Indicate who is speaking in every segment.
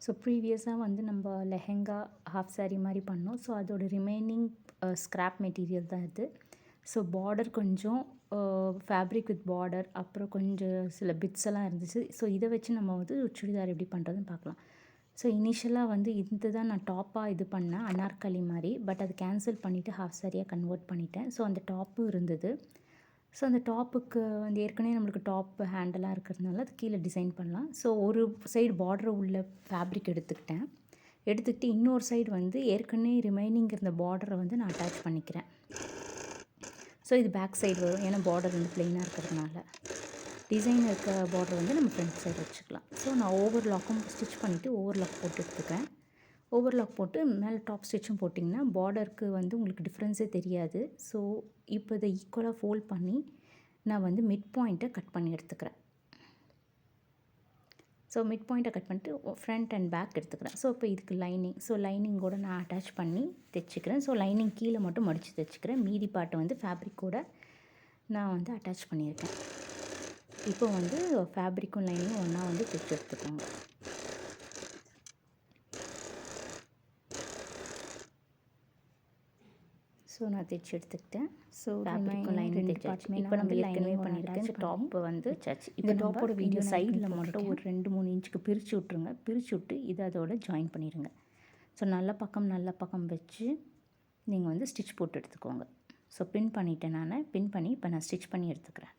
Speaker 1: So ப்ரீவியஸாக வந்து நம்ம லெஹெங்கா ஹாஃப் சாரீ மாதிரி பண்ணோம். ஸோ அதோட ரிமைனிங் ஸ்க்ராப் மெட்டீரியல் தான் இது. ஸோ பார்டர் கொஞ்சம் ஃபேப்ரிக் வித் பார்டர், அப்புறம் கொஞ்சம் சில பிட்ஸ் எல்லாம் இருந்துச்சு. ஸோ இதை வச்சு நம்ம வந்து சுடிதார் எப்படி பண்ணுறதுன்னு பார்க்கலாம். ஸோ இனிஷியலாக வந்து இது தான் நான் டாப்பாக இது பண்ணேன், அனார்கலி மாதிரி. பட் அது கேன்சல் பண்ணிவிட்டு ஹாஃப் சாரியாக கன்வெர்ட் பண்ணிட்டேன். ஸோ அந்த டாப்பும் இருந்தது. ஸோ அந்த டாப்புக்கு வந்து ஏற்கனவே நம்மளுக்கு டாப் ஹேண்டலாக இருக்கிறதுனால அது கீழே டிசைன் பண்ணலாம். ஸோ ஒரு சைடு பார்டர் உள்ள ஃபேப்ரிக் எடுத்துக்கிட்டு இன்னொரு சைடு வந்து ஏற்கனவே ரிமைனிங் இருந்த பார்டரை வந்து நான் அட்டாச் பண்ணிக்கிறேன். ஸோ இது பேக் சைடு வரும், ஏன்னா பார்டர் வந்து ப்ளெயினாக இருக்கிறதுனால. டிசைன் இருக்க பார்டர் வந்து நம்ம ஃப்ரண்ட் சைடு வச்சுக்கலாம். ஸோ நான் ஓவர்லாக்கும் ஸ்டிச் பண்ணிவிட்டு ஓவர்லாக் போட்டு எடுத்துக்கிறேன். ஓவர்லாக் போட்டு மேலே டாப் ஸ்டிச்சும் போட்டிங்கன்னா பார்டருக்கு வந்து உங்களுக்கு டிஃப்ரென்ஸே தெரியாது. ஸோ இப்போ இதை ஈக்குவலாக ஃபோல்ட் பண்ணி நான் வந்து மிட் பாயிண்ட்டை கட் பண்ணி எடுத்துக்கிறேன். ஸோ மிட் பாயிண்ட்டை கட் பண்ணிட்டு ஃப்ரண்ட் அண்ட் பேக் எடுத்துக்கிறேன். ஸோ இப்போ இதுக்கு லைனிங், ஸோ லைனிங்கோடு நான் அட்டாச் பண்ணி தைச்சிக்கிறேன். ஸோ லைனிங் கீழே மட்டும் மடித்து தைச்சிக்கிறேன். மீதி பாட்டை வந்து ஃபேப்ரிக்கோடு நான் வந்து அட்டாச் பண்ணியிருக்கேன். இப்போ வந்து ஃபேப்ரிக்கும் லைனிங்கும் ஒன்றா வந்து தைச்சி எடுத்துக்கோங்க. ஸோ நான் தைச்சி எடுத்துக்கிட்டேன். ஸோ ஃபேப்ரிக்கும் லைனிங் தைச்சாச்சு. இப்போ நம்ம ஏற்கனவே பண்ணியிருக்கேன் டாப்பு வந்து தைச்சாச்சு. இப்போ டாப்போட வீடியோ சைடில் மட்டும் ஒரு 2-3 இன்ச்சுக்கு பிரித்து விட்ருங்க. பிரித்து விட்டு இதை அதோட ஜாயின் பண்ணிடுங்க. ஸோ நல்ல பக்கம் வச்சு நீங்கள் வந்து ஸ்டிச் போட்டு எடுத்துக்கோங்க. ஸோ பின் பண்ணிவிட்டேன். பின் பண்ணி இப்போ நான் ஸ்டிச் பண்ணி எடுத்துக்கிறேன்.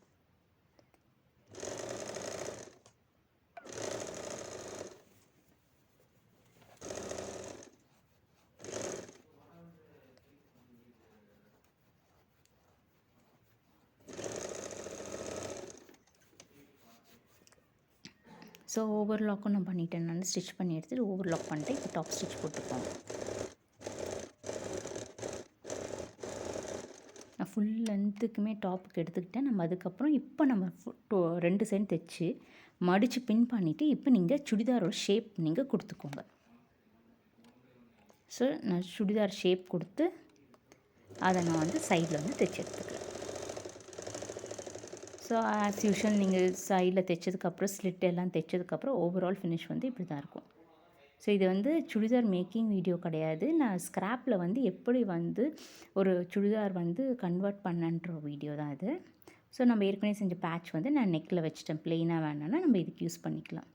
Speaker 1: ஸோ ஓவர்லாக்கும் நான் பண்ணிட்டேன். நான் ஸ்டிச் பண்ணி எடுத்துகிட்டு ஓவர்லாக் பண்ணிட்டு இப்போ டாப் ஸ்டிச் போட்டுப்போம். நான் ஃபுல் லென்த்துக்குமே டாப்புக்கு எடுத்துக்கிட்டேன். நம்ம அதுக்கப்புறம் இப்போ நம்ம 2 சைடு தைச்சி மடித்து பின் பண்ணிவிட்டு இப்போ நீங்கள் சுடிதாரோட ஷேப் நீங்கள் கொடுத்துக்கோங்க. ஸோ நான் சுடிதார் ஷேப் கொடுத்து அதை நான் வந்து சைடில் வந்து தைச்சி எடுத்துக்கிறேன். ஸோ ஆஸ் யூஷுவல் நீங்கள் சைடில் தைச்சதுக்கப்புறம் ஸ்லிட் எல்லாம் தைச்சதுக்கப்புறம் ஓவரால் ஃபினிஷ் வந்து இப்படி தான் இருக்கும். ஸோ இது வந்து சுடிதார் மேக்கிங் வீடியோ கிடையாது. நான் ஸ்க்ராப்பில் வந்து எப்படி வந்து ஒரு சுடிதார் வந்து கன்வெர்ட் பண்ணன்ற வீடியோ தான் இது. ஸோ நம்ம ஏற்கனவே செஞ்ச பேட்ச் வந்து நான் நெக்கில் வச்சுட்டேன். ப்ளெயினாக வேணான்னா நம்ம இதுக்கு யூஸ் பண்ணிக்கலாம்.